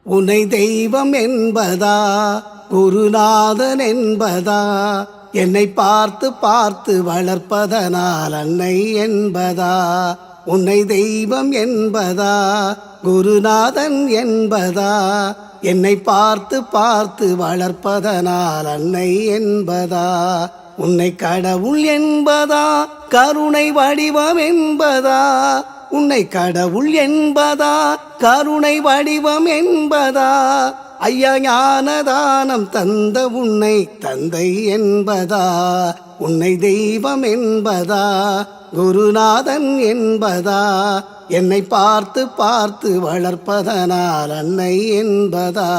உன்னை தெய்வம் என்பதா குருநாதன் என்பதா என்னை பார்த்து பார்த்து வளர்ப்பதனால் அன்னை என்பதா உன்னை தெய்வம் என்பதா குருநாதன் என்பதா என்னை பார்த்து பார்த்து வளர்ப்பதனால் அன்னை என்பதா உன்னை கடவுள் என்பதா கருணை வடிவம் என்பதா உன்னை கடவுள் என்பதா கருணை வடிவம் என்பதா ஐயா ஞானதானம் தந்த உன்னை தந்தை என்பதா உன்னை தெய்வம் என்பதா குருநாதன் என்பதா என்னை பார்த்து பார்த்து வளர்ப்பதனால் அன்னை என்பதா